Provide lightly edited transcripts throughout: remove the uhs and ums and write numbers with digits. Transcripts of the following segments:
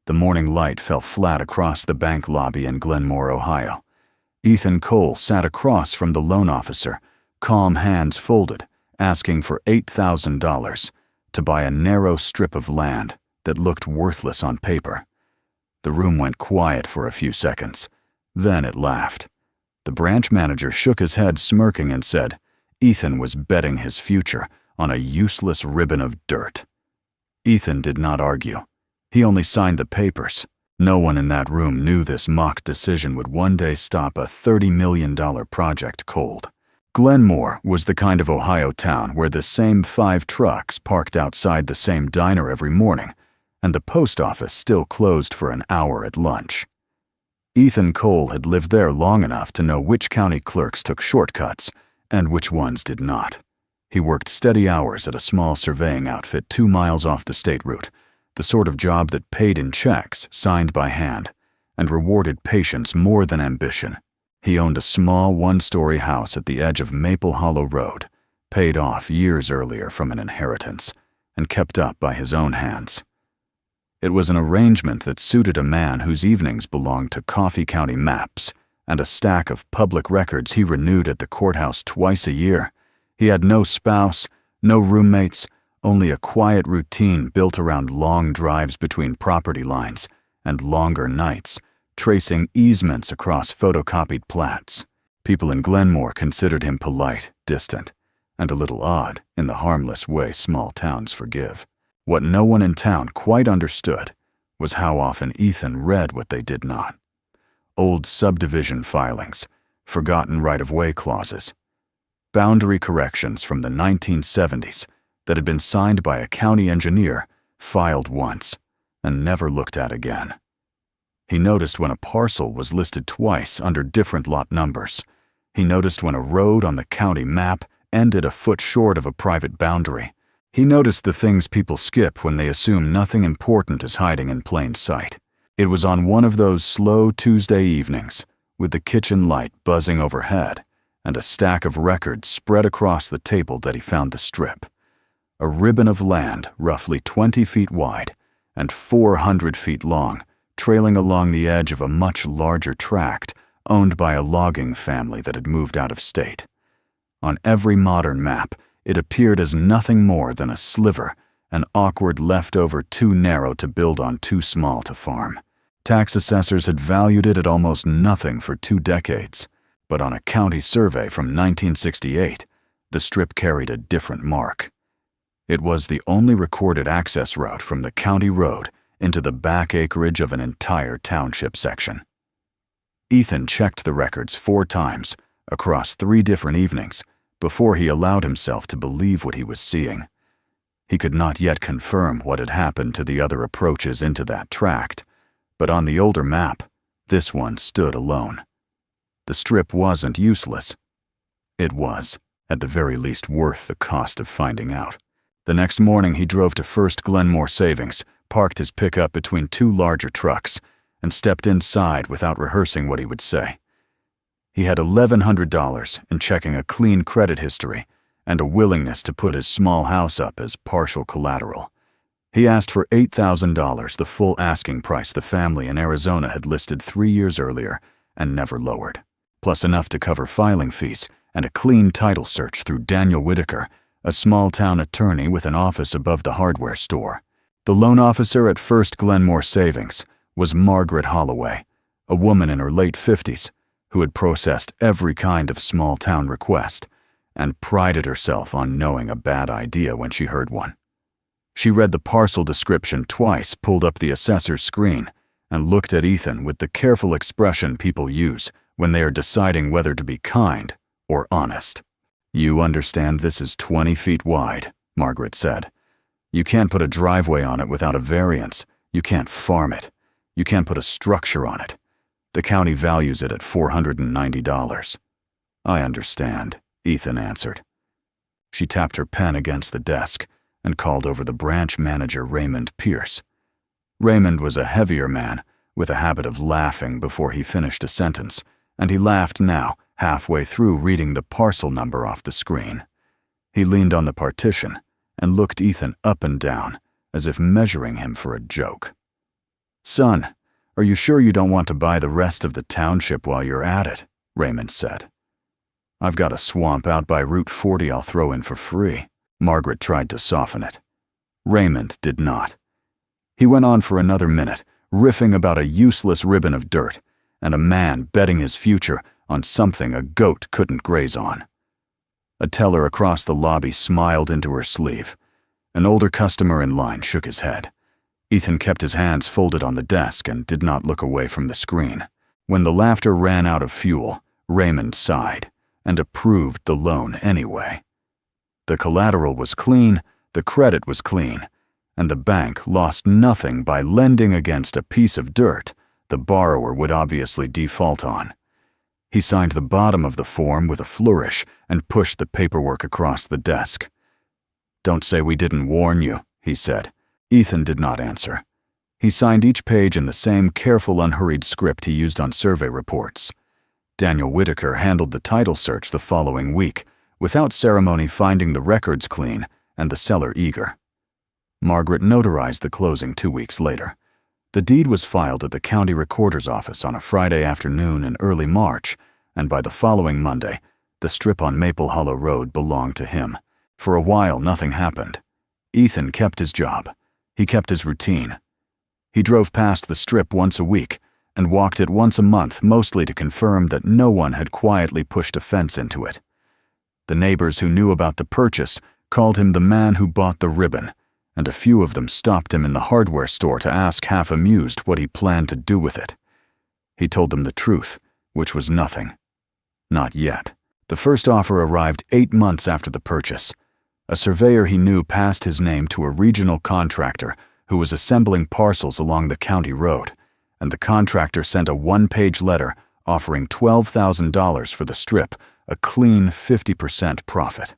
The morning light fell flat across the bank lobby in Glenmore, Ohio. Ethan Cole sat across from the loan officer, calm hands folded, asking for $8,000 to buy a narrow strip of land that looked worthless on paper. The room went quiet for a few seconds. Then it laughed. The branch manager shook his head, smirking, and said Ethan was betting his future on a useless ribbon of dirt. Ethan did not argue. He only signed the papers. No one in that room knew this mock decision would one day stop a $30 million project cold. Glenmore was the kind of Ohio town where the same 5 trucks parked outside the same diner every morning, and the post office still closed for an hour at lunch. Ethan Cole had lived there long enough to know which county clerks took shortcuts and which ones did not. He worked steady hours at a small surveying outfit 2 miles off the state route, the sort of job that paid in checks signed by hand and rewarded patience more than ambition. He owned a small 1-story house at the edge of Maple Hollow Road, paid off years earlier from an inheritance, and kept up by his own hands. It was an arrangement that suited a man whose evenings belonged to Coffee County maps and a stack of public records he renewed at the courthouse twice a year. He had no spouse, no roommates, only a quiet routine built around long drives between property lines and longer nights, tracing easements across photocopied plats. People in Glenmore considered him polite, distant, and a little odd in the harmless way small towns forgive. What no one in town quite understood was how often Ethan read what they did not. Old subdivision filings, forgotten right-of-way clauses, boundary corrections from the 1970s that had been signed by a county engineer, filed once, and never looked at again. He noticed when a parcel was listed twice under different lot numbers. He noticed when a road on the county map ended a foot short of a private boundary. He noticed the things people skip when they assume nothing important is hiding in plain sight. It was on one of those slow Tuesday evenings, with the kitchen light buzzing overhead and a stack of records spread across the table, that he found the strip. A ribbon of land roughly 20 feet wide and 400 feet long, trailing along the edge of a much larger tract owned by a logging family that had moved out of state. On every modern map, it appeared as nothing more than a sliver, an awkward leftover too narrow to build on, too small to farm. Tax assessors had valued it at almost nothing for 2 decades, but on a county survey from 1968, the strip carried a different mark. It was the only recorded access route from the county road into the back acreage of an entire township section. Ethan checked the records 4 times across 3 different evenings before he allowed himself to believe what he was seeing. He could not yet confirm what had happened to the other approaches into that tract, but on the older map, this one stood alone. The strip wasn't useless. It was, at the very least, worth the cost of finding out. The next morning he drove to First Glenmore Savings, parked his pickup between 2 larger trucks, and stepped inside without rehearsing what he would say. He had $1,100 in checking a clean credit history and a willingness to put his small house up as partial collateral. He asked for $8,000, the full asking price the family in Arizona had listed 3 years earlier and never lowered, plus enough to cover filing fees and a clean title search through Daniel Whitaker, a small-town attorney with an office above the hardware store. The loan officer at First Glenmore Savings was Margaret Holloway, a woman in her late 50s who had processed every kind of small-town request and prided herself on knowing a bad idea when she heard one. She read the parcel description twice, pulled up the assessor's screen, and looked at Ethan with the careful expression people use when they are deciding whether to be kind or honest. "You understand this is 20 feet wide," Margaret said. "You can't put a driveway on it without a variance. You can't farm it. You can't put a structure on it. The county values it at $490. "I understand," Ethan answered. She tapped her pen against the desk and called over the branch manager, Raymond Pierce. Raymond was a heavier man with a habit of laughing before he finished a sentence, and he laughed now, halfway through reading the parcel number off the screen. He leaned on the partition and looked Ethan up and down as if measuring him for a joke. "Son, are you sure you don't want to buy the rest of the township while you're at it?" Raymond said. "I've got a swamp out by Route 40 I'll throw in for free." Margaret tried to soften it. Raymond did not. He went on for another minute, riffing about a useless ribbon of dirt and a man betting his future on something a goat couldn't graze on. A teller across the lobby smiled into her sleeve. An older customer in line shook his head. Ethan kept his hands folded on the desk and did not look away from the screen. When the laughter ran out of fuel, Raymond sighed and approved the loan anyway. The collateral was clean, the credit was clean, and the bank lost nothing by lending against a piece of dirt the borrower would obviously default on. He signed the bottom of the form with a flourish and pushed the paperwork across the desk. "Don't say we didn't warn you," he said. Ethan did not answer. He signed each page in the same careful, unhurried script he used on survey reports. Daniel Whitaker handled the title search the following week, without ceremony, finding the records clean and the seller eager. Margaret notarized the closing 2 weeks later. The deed was filed at the county recorder's office on a Friday afternoon in early March, and by the following Monday, the strip on Maple Hollow Road belonged to him. For a while, nothing happened. Ethan kept his job. He kept his routine. He drove past the strip once a week and walked it once a month, mostly to confirm that no one had quietly pushed a fence into it. The neighbors who knew about the purchase called him the man who bought the ribbon, and a few of them stopped him in the hardware store to ask, half amused, what he planned to do with it. He told them the truth, which was nothing. Not yet. The first offer arrived 8 months after the purchase. A surveyor he knew passed his name to a regional contractor who was assembling parcels along the county road, and the contractor sent a 1-page letter offering $12,000 for the strip, a clean 50% profit.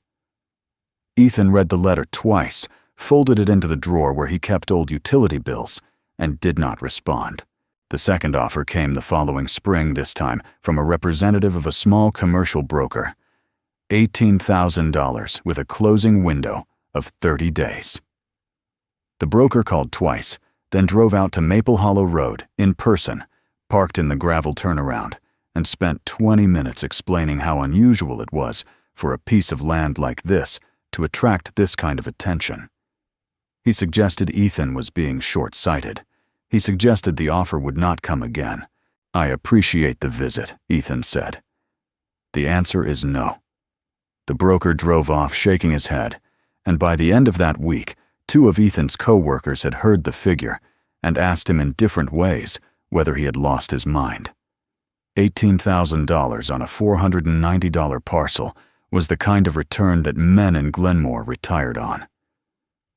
Ethan read the letter twice, folded it into the drawer where he kept old utility bills, and did not respond. The second offer came the following spring, this time from a representative of a small commercial broker. $18,000 with a closing window of 30 days. The broker called twice, then drove out to Maple Hollow Road in person, parked in the gravel turnaround, and spent 20 minutes explaining how unusual it was for a piece of land like this to attract this kind of attention. He suggested Ethan was being short-sighted. He suggested the offer would not come again. "I appreciate the visit," Ethan said. "The answer is no." The broker drove off, shaking his head, and by the end of that week, 2 of Ethan's co-workers had heard the figure and asked him in different ways whether he had lost his mind. $18,000 on a $490 parcel was the kind of return that men in Glenmore retired on.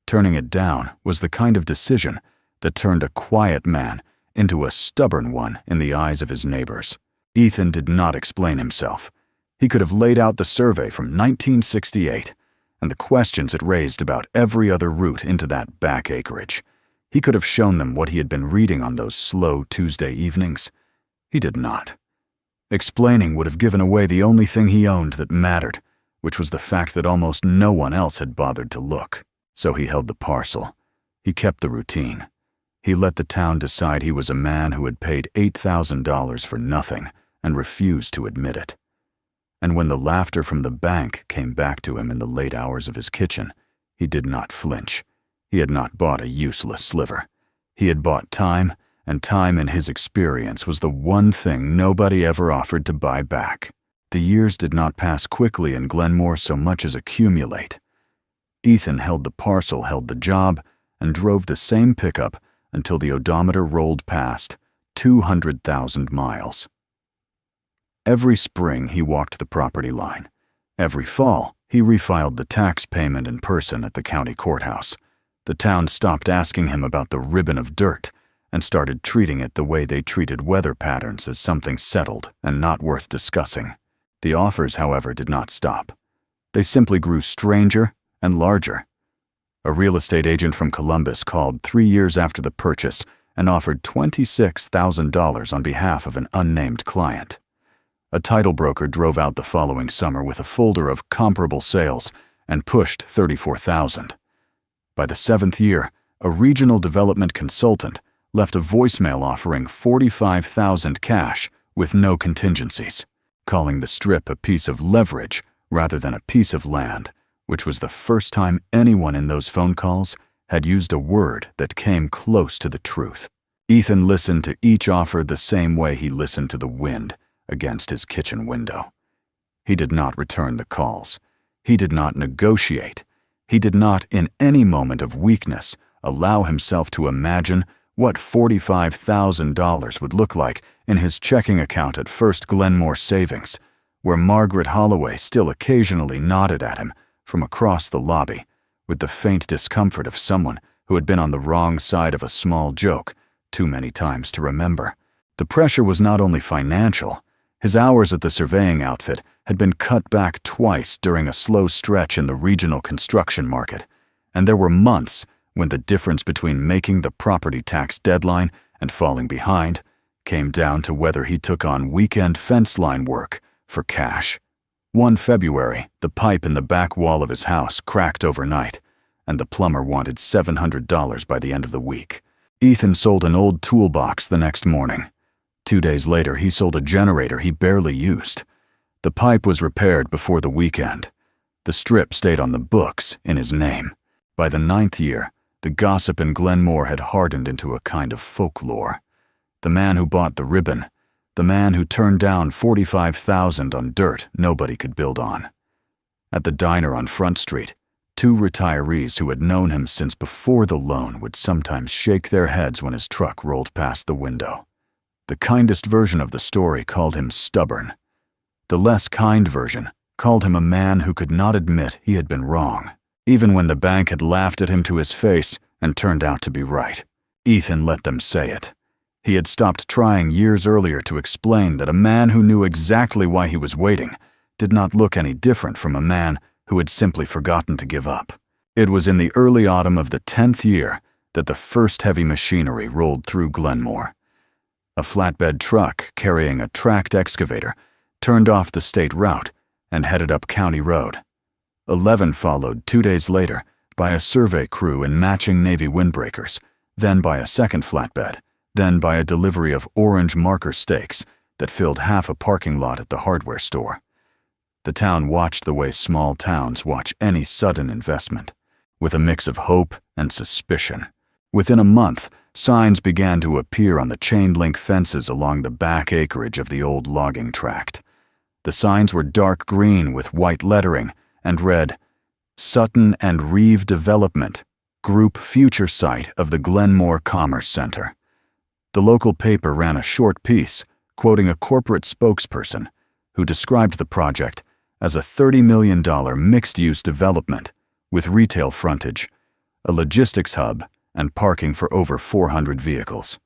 Turning it down was the kind of decision that turned a quiet man into a stubborn one in the eyes of his neighbors. Ethan did not explain himself. He could have laid out the survey from 1968 and the questions it raised about every other route into that back acreage. He could have shown them what he had been reading on those slow Tuesday evenings. He did not. Explaining would have given away the only thing he owned that mattered, which was the fact that almost no one else had bothered to look. So he held the parcel. He kept the routine. He let the town decide he was a man who had paid $8,000 for nothing and refused to admit it. And when the laughter from the bank came back to him in the late hours of his kitchen, he did not flinch. He had not bought a useless sliver. He had bought time, and time in his experience was the one thing nobody ever offered to buy back. The years did not pass quickly in Glenmore so much as accumulate. Ethan held the parcel, held the job, and drove the same pickup until the odometer rolled past 200,000 miles. Every spring he walked the property line. Every fall he refiled the tax payment in person at the county courthouse. The town stopped asking him about the ribbon of dirt and started treating it the way they treated weather patterns, as something settled and not worth discussing. The offers, however, did not stop. They simply grew stranger and larger. A real estate agent from Columbus called 3 years after the purchase and offered $26,000 on behalf of an unnamed client. A title broker drove out the following summer with a folder of comparable sales and pushed $34,000. By the 7th year, a regional development consultant left a voicemail offering $45,000 cash with no contingencies, calling the strip a piece of leverage rather than a piece of land, which was the first time anyone in those phone calls had used a word that came close to the truth. Ethan listened to each offer the same way he listened to the wind against his kitchen window. He did not return the calls. He did not negotiate. He did not, in any moment of weakness, allow himself to imagine what $45,000 would look like in his checking account at First Glenmore Savings, where Margaret Holloway still occasionally nodded at him from across the lobby with the faint discomfort of someone who had been on the wrong side of a small joke too many times to remember. The pressure was not only financial. His hours at the surveying outfit had been cut back twice during a slow stretch in the regional construction market, and there were months when the difference between making the property tax deadline and falling behind came down to whether he took on weekend fence line work for cash. One February, the pipe in the back wall of his house cracked overnight, and the plumber wanted $700 by the end of the week. Ethan sold an old toolbox the next morning. 2 days later, he sold a generator he barely used. The pipe was repaired before the weekend. The strip stayed on the books in his name. By the 9th year, the gossip in Glenmore had hardened into a kind of folklore. The man who bought the ribbon, the man who turned down $45,000 on dirt nobody could build on. At the diner on Front Street, 2 retirees who had known him since before the loan would sometimes shake their heads when his truck rolled past the window. The kindest version of the story called him stubborn. The less kind version called him a man who could not admit he had been wrong, even when the bank had laughed at him to his face and turned out to be right. Ethan let them say it. He had stopped trying years earlier to explain that a man who knew exactly why he was waiting did not look any different from a man who had simply forgotten to give up. It was in the early autumn of the 10th year that the first heavy machinery rolled through Glenmore. A flatbed truck carrying a tracked excavator turned off the state route and headed up County Road. 11 followed 2 days later by a survey crew in matching Navy windbreakers, then by a second flatbed, then by a delivery of orange marker stakes that filled half a parking lot at the hardware store. The town watched the way small towns watch any sudden investment, with a mix of hope and suspicion. Within a month, signs began to appear on the chain-link fences along the back acreage of the old logging tract. The signs were dark green with white lettering and read, "Sutton and Reeve Development, Group Future Site of the Glenmore Commerce Center." The local paper ran a short piece quoting a corporate spokesperson who described the project as a $30 million mixed-use development with retail frontage, a logistics hub, and parking for over 400 vehicles.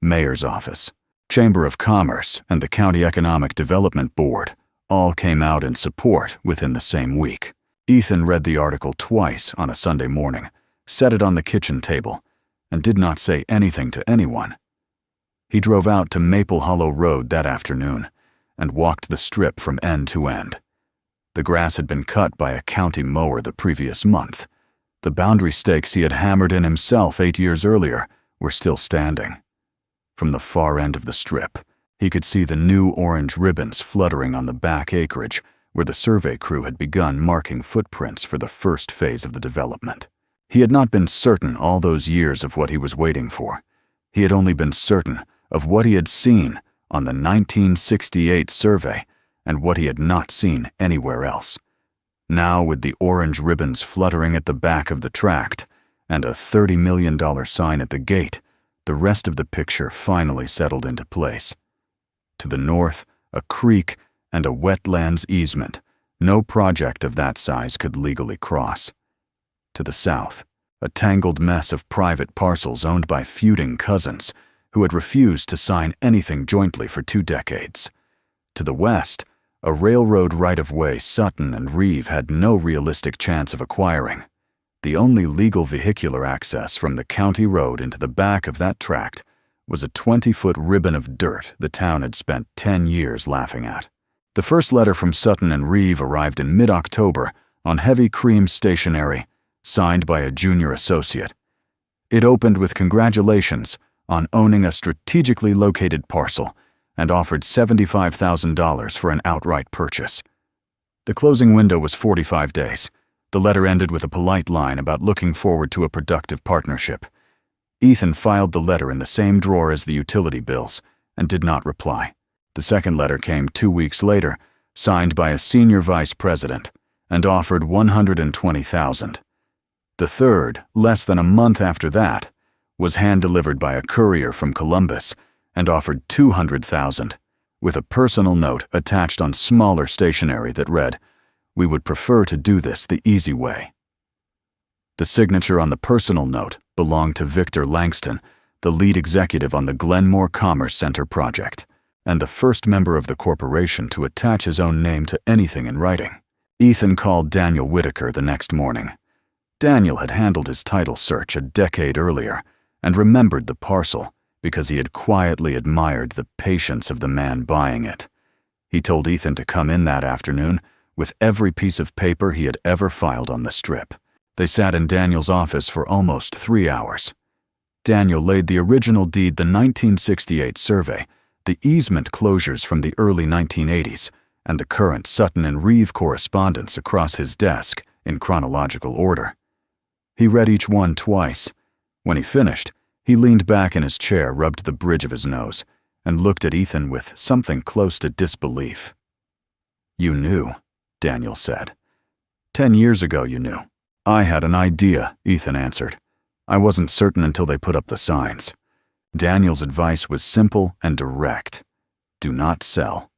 Mayor's office, Chamber of Commerce, and the County Economic Development Board all came out in support within the same week. Ethan read the article twice on a Sunday morning, set it on the kitchen table, and did not say anything to anyone. He drove out to Maple Hollow Road that afternoon and walked the strip from end to end. The grass had been cut by a county mower the previous month. The boundary stakes he had hammered in himself 8 years earlier were still standing. From the far end of the strip, he could see the new orange ribbons fluttering on the back acreage where the survey crew had begun marking footprints for the first phase of the development. He had not been certain all those years of what he was waiting for. He had only been certain of what he had seen on the 1968 survey and what he had not seen anywhere else. Now, with the orange ribbons fluttering at the back of the tract and a $30 million sign at the gate, the rest of the picture finally settled into place. To the north, a creek and a wetlands easement no project of that size could legally cross. To the south, a tangled mess of private parcels owned by feuding cousins who had refused to sign anything jointly for 2 decades. To the west, a railroad right-of-way Sutton and Reeve had no realistic chance of acquiring. The only legal vehicular access from the county road into the back of that tract was a 20-foot ribbon of dirt the town had spent 10 years laughing at. The first letter from Sutton and Reeve arrived in mid-October on heavy cream stationery, signed by a junior associate. It opened with congratulations on owning a strategically located parcel and offered $75,000 for an outright purchase. The closing window was 45 days. The letter ended with a polite line about looking forward to a productive partnership. Ethan filed the letter in the same drawer as the utility bills and did not reply. The second letter came 2 weeks later, signed by a senior vice president, and offered $120,000. The third, less than a month after that, was hand-delivered by a courier from Columbus and offered $200,000, with a personal note attached on smaller stationery that read, "We would prefer to do this the easy way." The signature on the personal note belonged to Victor Langston, the lead executive on the Glenmore Commerce Center project, and the first member of the corporation to attach his own name to anything in writing. Ethan called Daniel Whitaker the next morning. Daniel had handled his title search a decade earlier and remembered the parcel because he had quietly admired the patience of the man buying it. He told Ethan to come in that afternoon with every piece of paper he had ever filed on the strip. They sat in Daniel's office for almost 3 hours. Daniel laid the original deed, the 1968 survey, the easement closures from the early 1980s, and the current Sutton and Reeve correspondence across his desk in chronological order. He read each one twice. When he finished, he leaned back in his chair, rubbed the bridge of his nose, and looked at Ethan with something close to disbelief. "You knew," Daniel said. "10 years ago you knew." "I had an idea," Ethan answered. "I wasn't certain until they put up the signs." Daniel's advice was simple and direct. Do not sell.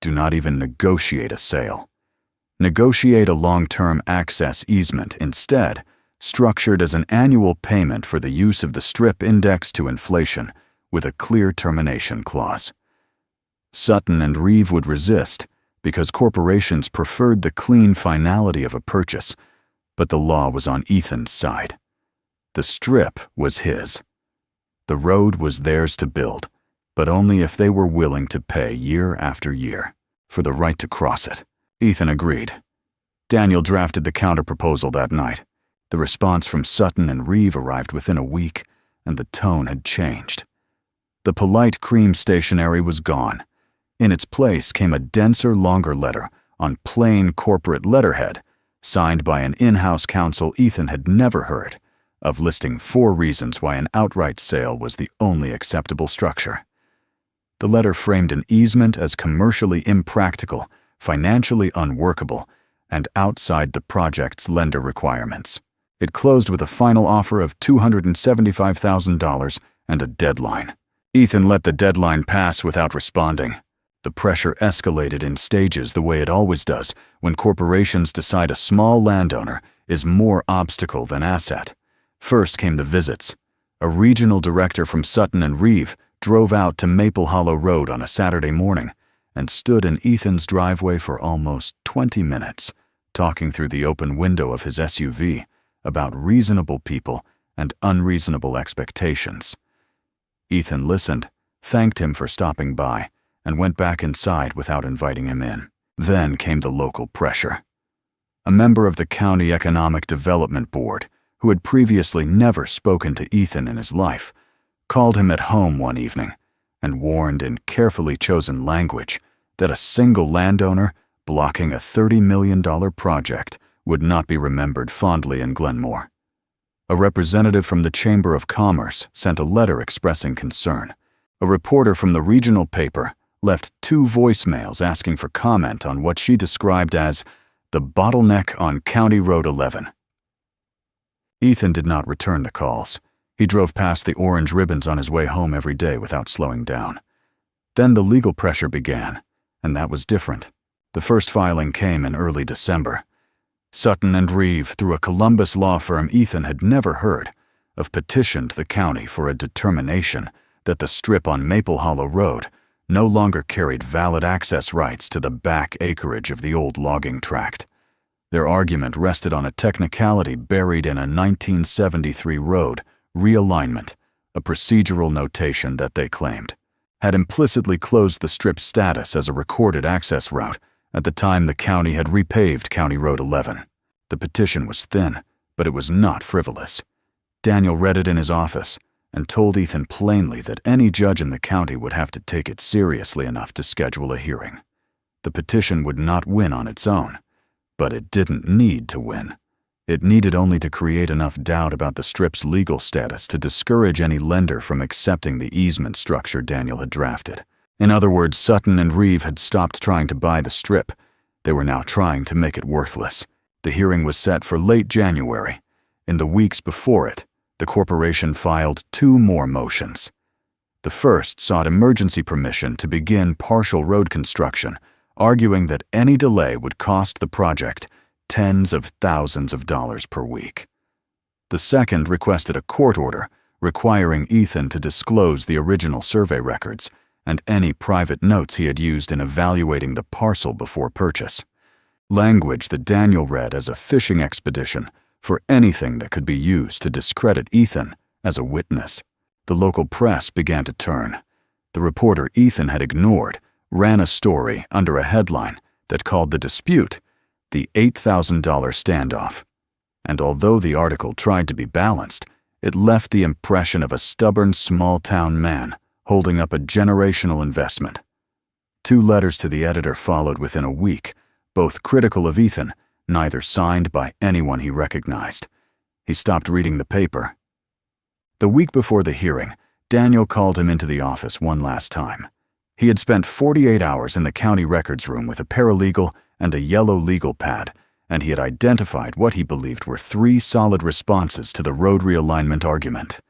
Do not even negotiate a sale. Negotiate a long-term access easement instead, structured as an annual payment for the use of the strip indexed to inflation with a clear termination clause. Sutton and Reeve would resist because corporations preferred the clean finality of a purchase, but the law was on Ethan's side. The strip was his. The road was theirs to build, but only if they were willing to pay year after year for the right to cross it. Ethan agreed. Daniel drafted the counterproposal that night. The response from Sutton and Reeve arrived within a week, and the tone had changed. The polite cream stationery was gone. In its place came a denser, longer letter on plain corporate letterhead, signed by an in-house counsel Ethan had never heard of, listing 4 reasons why an outright sale was the only acceptable structure. The letter framed an easement as commercially impractical, financially unworkable, and outside the project's lender requirements. It closed with a final offer of $275,000 and a deadline. Ethan let the deadline pass without responding. The pressure escalated in stages the way it always does when corporations decide a small landowner is more obstacle than asset. First came the visits. A regional director from Sutton and Reeve drove out to Maple Hollow Road on a Saturday morning and stood in Ethan's driveway for almost 20 minutes, talking through the open window of his SUV about reasonable people and unreasonable expectations. Ethan listened, thanked him for stopping by, and went back inside without inviting him in. Then came the local pressure. A member of the County Economic Development Board, who had previously never spoken to Ethan in his life, called him at home one evening and warned in carefully chosen language that a single landowner blocking a $30 million project would not be remembered fondly in Glenmore. A representative from the Chamber of Commerce sent a letter expressing concern. A reporter from the regional paper left 2 voicemails asking for comment on what she described as the bottleneck on County Road 11. Ethan did not return the calls. He drove past the orange ribbons on his way home every day without slowing down. Then the legal pressure began, and that was different. The first filing came in early December. Sutton and Reeve, through a Columbus law firm Ethan had never heard of, petitioned the county for a determination that the strip on Maple Hollow Road no longer carried valid access rights to the back acreage of the old logging tract. Their argument rested on a technicality buried in a 1973 road realignment, a procedural notation that they claimed had implicitly closed the strip's status as a recorded access route at the time the county had repaved County Road 11. The petition was thin, but it was not frivolous. Daniel read it in his office, and told Ethan plainly that any judge in the county would have to take it seriously enough to schedule a hearing. The petition would not win on its own, but it didn't need to win. It needed only to create enough doubt about the strip's legal status to discourage any lender from accepting the easement structure Daniel had drafted. In other words, Sutton and Reeve had stopped trying to buy the strip. They were now trying to make it worthless. The hearing was set for late January. In the weeks before it, the corporation filed 2 more motions. The first sought emergency permission to begin partial road construction, arguing that any delay would cost the project tens of thousands of dollars per week. The second requested a court order requiring Ethan to disclose the original survey records and any private notes he had used in evaluating the parcel before purchase. Language that Daniel read as a fishing expedition for anything that could be used to discredit Ethan as a witness. The local press began to turn. The reporter Ethan had ignored ran a story under a headline that called the dispute the $8,000 standoff. And although the article tried to be balanced, it left the impression of a stubborn small-town man holding up a generational investment. 2 letters to the editor followed within a week, both critical of Ethan, neither signed by anyone he recognized. He stopped reading the paper. The week before the hearing, Daniel called him into the office one last time. He had spent 48 hours in the county records room with a paralegal and a yellow legal pad, and he had identified what he believed were 3 solid responses to the road realignment argument.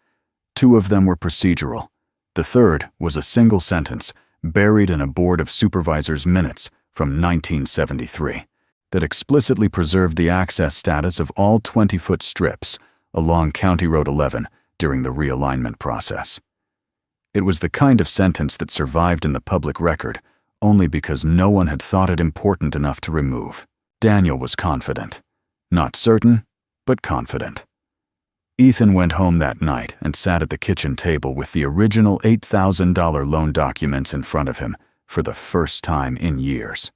2 of them were procedural. The third was a single sentence buried in a Board of Supervisors minutes from 1973 that explicitly preserved the access status of all 20-foot strips along County Road 11 during the realignment process. It was the kind of sentence that survived in the public record only because no one had thought it important enough to remove. Daniel was confident. Not certain, but confident. Ethan went home that night and sat at the kitchen table with the original $8,000 loan documents in front of him for the first time in years.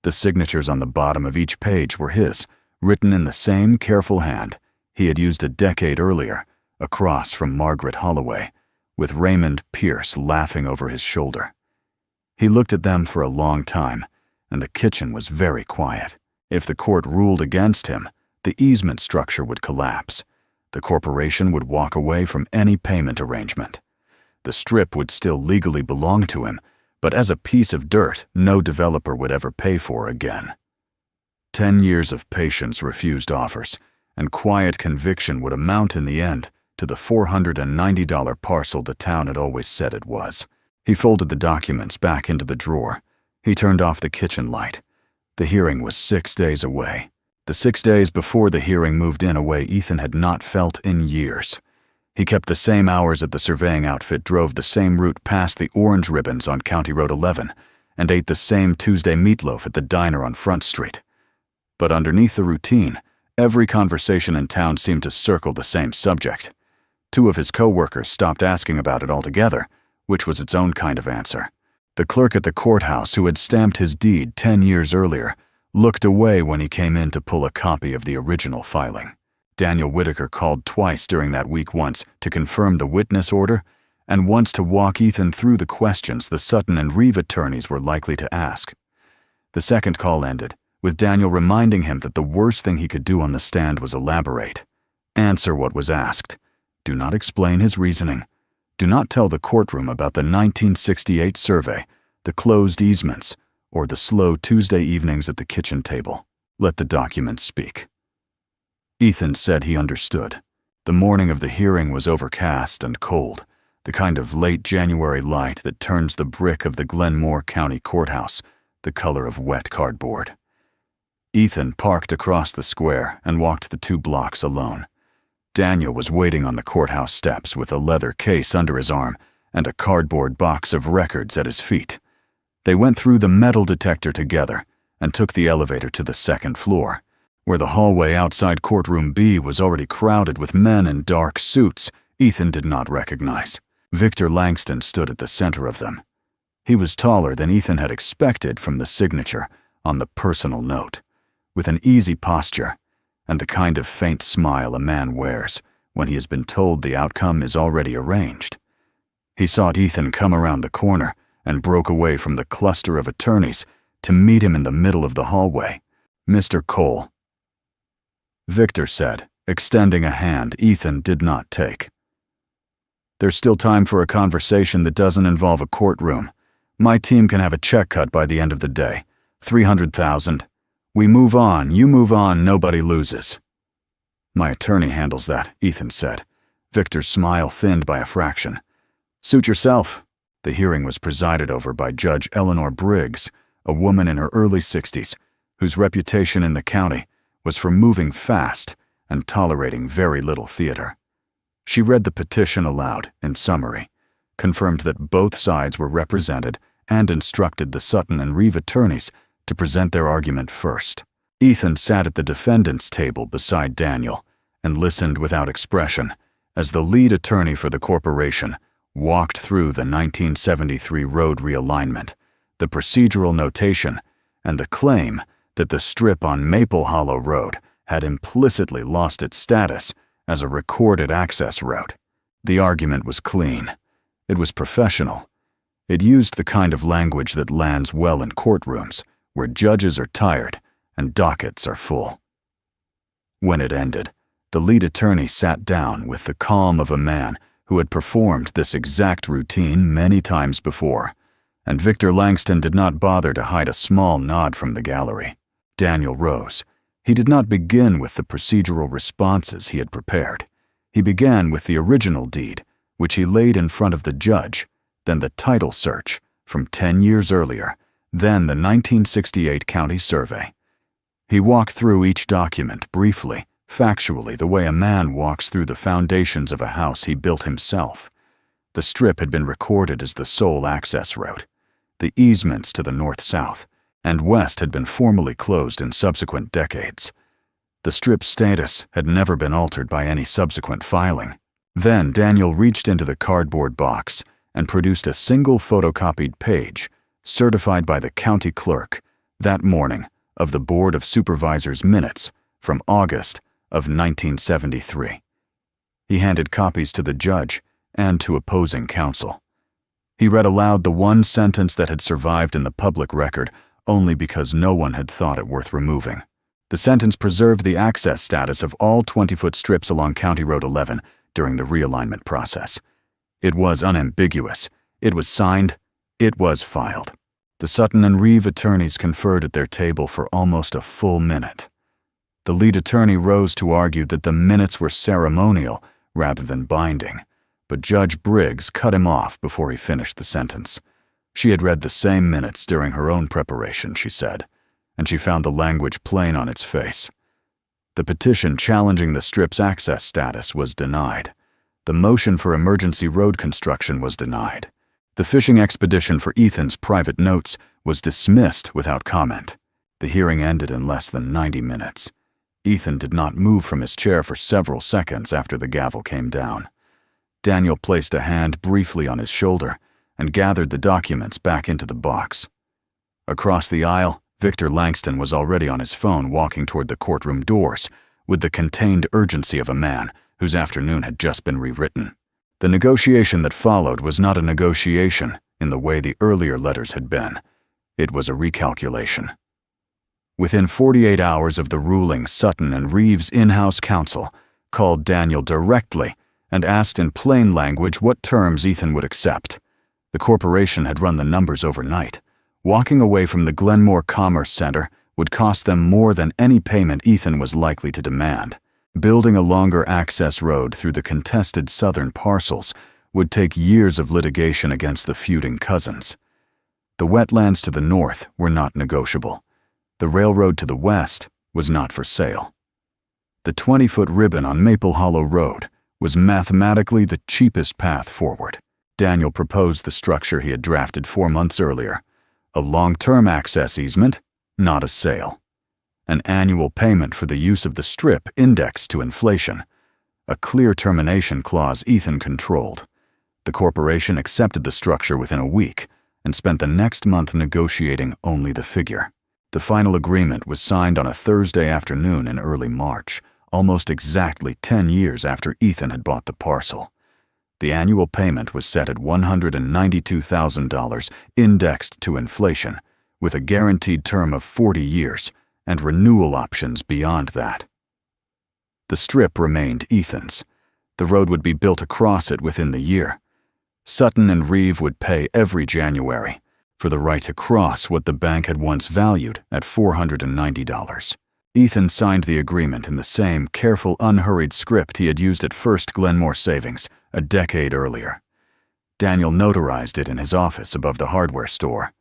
The signatures on the bottom of each page were his, written in the same careful hand he had used a decade earlier, across from Margaret Holloway, with Raymond Pierce laughing over his shoulder. He looked at them for a long time, and the kitchen was very quiet. If the court ruled against him, the easement structure would collapse. The corporation would walk away from any payment arrangement. The strip would still legally belong to him, but as a piece of dirt no developer would ever pay for again. 10 years of patience refused offers, and quiet conviction would amount in the end to the $490 parcel the town had always said it was. He folded the documents back into the drawer. He turned off the kitchen light. The hearing was 6 days away. The 6 days before the hearing moved in a way Ethan had not felt in years. He kept the same hours at the surveying outfit, drove the same route past the orange ribbons on County Road 11, and ate the same Tuesday meatloaf at the diner on Front Street. But underneath the routine, every conversation in town seemed to circle the same subject. 2 of his co-workers stopped asking about it altogether, which was its own kind of answer. The clerk at the courthouse who had stamped his deed 10 years earlier looked away when he came in to pull a copy of the original filing. Daniel Whitaker called twice during that week, once to confirm the witness order and once to walk Ethan through the questions the Sutton and Reeve attorneys were likely to ask. The second call ended with Daniel reminding him that the worst thing he could do on the stand was elaborate. Answer what was asked. Do not explain his reasoning. Do not tell the courtroom about the 1968 survey, the closed easements, or the slow Tuesday evenings at the kitchen table. Let the documents speak. Ethan said he understood. The morning of the hearing was overcast and cold, the kind of late January light that turns the brick of the Glenmore County Courthouse the color of wet cardboard. Ethan parked across the square and walked the 2 blocks alone. Daniel was waiting on the courthouse steps with a leather case under his arm and a cardboard box of records at his feet. They went through the metal detector together and took the elevator to the 2nd floor, where the hallway outside courtroom B was already crowded with men in dark suits Ethan did not recognize. Victor Langston stood at the center of them. He was taller than Ethan had expected from the signature on the personal note, with an easy posture and the kind of faint smile a man wears when he has been told the outcome is already arranged. He saw Ethan come around the corner and broke away from the cluster of attorneys to meet him in the middle of the hallway. "Mr. Cole," Victor said, extending a hand Ethan did not take. "There's still time for a conversation that doesn't involve a courtroom. My team can have a check cut by the end of the day. 300,000. We move on, you move on, nobody loses." "My attorney handles that," Ethan said. Victor's smile thinned by a fraction. "Suit yourself." The hearing was presided over by Judge Eleanor Briggs, a woman in her early 60s, whose reputation in the county was for moving fast and tolerating very little theater. She read the petition aloud in summary, confirmed that both sides were represented, and instructed the Sutton and Reeve attorneys to present their argument first. Ethan sat at the defendant's table beside Daniel and listened without expression as the lead attorney for the corporation walked through the 1973 road realignment, the procedural notation, and the claim that the strip on Maple Hollow Road had implicitly lost its status as a recorded access road. The argument was clean. It was professional. It used the kind of language that lands well in courtrooms, where judges are tired and dockets are full. When it ended, the lead attorney sat down with the calm of a man who had performed this exact routine many times before, and Victor Langston did not bother to hide a small nod from the gallery. Daniel rose. He did not begin with the procedural responses he had prepared. He began with the original deed, which he laid in front of the judge, then the title search from 10 years earlier, then the 1968 county survey. He walked through each document briefly, factually, the way a man walks through the foundations of a house he built himself. The strip had been recorded as the sole access road. The easements to the north-south and west had been formally closed in subsequent decades. The strip's status had never been altered by any subsequent filing. Then Daniel reached into the cardboard box and produced a single photocopied page, certified by the county clerk, that morning, of the Board of Supervisors minutes from August of 1973. He handed copies to the judge and to opposing counsel. He read aloud the one sentence that had survived in the public record only because no one had thought it worth removing. The sentence preserved the access status of all 20-foot strips along County Road 11 during the realignment process. It was unambiguous. It was signed. It was filed. The Sutton and Reeve attorneys conferred at their table for almost a full minute. The lead attorney rose to argue that the minutes were ceremonial rather than binding, but Judge Briggs cut him off before he finished the sentence. She had read the same minutes during her own preparation, she said, and she found the language plain on its face. The petition challenging the strip's access status was denied. The motion for emergency road construction was denied. The fishing expedition for Ethan's private notes was dismissed without comment. The hearing ended in less than 90 minutes. Ethan did not move from his chair for several seconds after the gavel came down. Daniel placed a hand briefly on his shoulder and gathered the documents back into the box. Across the aisle, Victor Langston was already on his phone walking toward the courtroom doors with the contained urgency of a man whose afternoon had just been rewritten. The negotiation that followed was not a negotiation in the way the earlier letters had been. It was a recalculation. Within 48 hours of the ruling, Sutton and Reeve's in-house counsel called Daniel directly and asked in plain language what terms Ethan would accept. The corporation had run the numbers overnight. Walking away from the Glenmore Commerce Center would cost them more than any payment Ethan was likely to demand. Building a longer access road through the contested southern parcels would take years of litigation against the feuding cousins. The wetlands to the north were not negotiable. The railroad to the west was not for sale. The 20-foot ribbon on Maple Hollow Road was mathematically the cheapest path forward. Daniel proposed the structure he had drafted 4 months earlier: a long-term access easement, not a sale. An annual payment for the use of the strip indexed to inflation. A clear termination clause Ethan controlled. The corporation accepted the structure within a week and spent the next month negotiating only the figure. The final agreement was signed on a Thursday afternoon in early March, almost exactly 10 years after Ethan had bought the parcel. The annual payment was set at $192,000, indexed to inflation, with a guaranteed term of 40 years and renewal options beyond that. The strip remained Ethan's. The road would be built across it within the year. Sutton and Reeve would pay every January for the right to cross what the bank had once valued at $490. Ethan signed the agreement in the same careful, unhurried script he had used at First Glenmore Savings a decade earlier. Daniel notarized it in his office above the hardware store.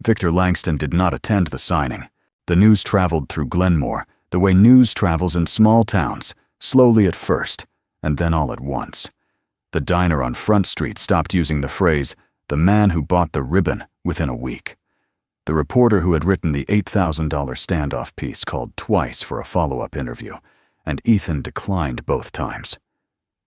Victor Langston did not attend the signing. The news traveled through Glenmore the way news travels in small towns, slowly at first, and then all at once. The diner on Front Street stopped using the phrase, "the man who bought the ribbon," within a week. The reporter who had written the $8,000 standoff piece called twice for a follow-up interview, and Ethan declined both times.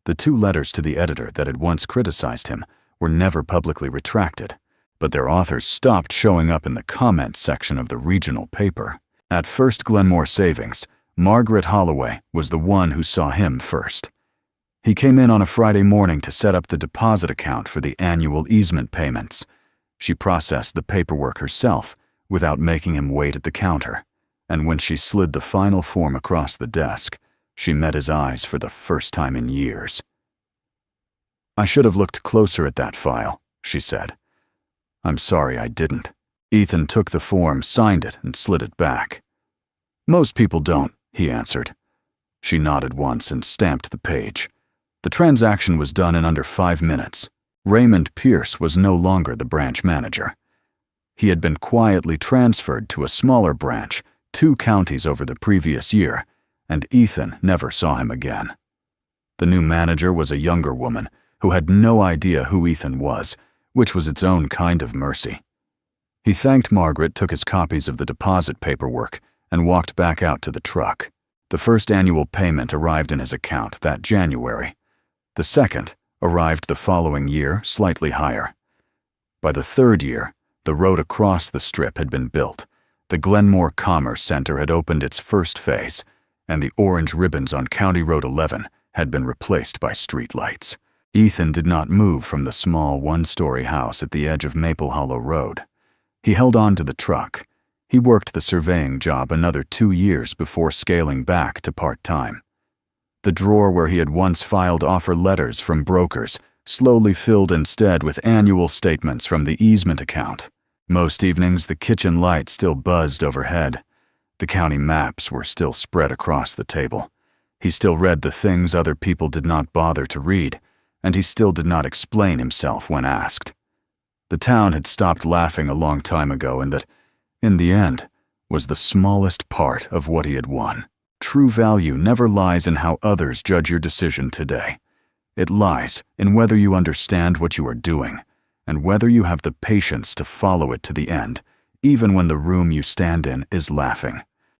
The 2 letters to the editor that had once criticized him were never publicly retracted, but their authors stopped showing up in the comments section of the regional paper. At First Glenmore Savings, Margaret Holloway was the one who saw him first. He came in on a Friday morning to set up the deposit account for the annual easement payments. She processed the paperwork herself without making him wait at the counter, and when she slid the final form across the desk, she met his eyes for the first time in years. "I should have looked closer at that file," she said. "I'm sorry I didn't." Ethan took the form, signed it, and slid it back. "Most people don't," he answered. She nodded once and stamped the page. The transaction was done in under 5 minutes. Raymond Pierce was no longer the branch manager. He had been quietly transferred to a smaller branch 2 counties over the previous year, and Ethan never saw him again. The new manager was a younger woman who had no idea who Ethan was, which was its own kind of mercy. He thanked Margaret, took his copies of the deposit paperwork, and walked back out to the truck. The first annual payment arrived in his account that January. The second arrived the following year, slightly higher. By the 3rd year, the road across the strip had been built. The Glenmore Commerce Center had opened its first phase, and the orange ribbons on County Road 11 had been replaced by streetlights. Ethan did not move from the small 1-story house at the edge of Maple Hollow Road. He held on to the truck. He worked the surveying job another 2 years before scaling back to part-time. The drawer where he had once filed offer letters from brokers slowly filled instead with annual statements from the easement account. Most evenings, the kitchen light still buzzed overhead. The county maps were still spread across the table. He still read the things other people did not bother to read, and he still did not explain himself when asked. The town had stopped laughing a long time ago, and that, in the end, was the smallest part of what he had won. True value never lies in how others judge your decision today. It lies in whether you understand what you are doing, and whether you have the patience to follow it to the end, even when the room you stand in is laughing.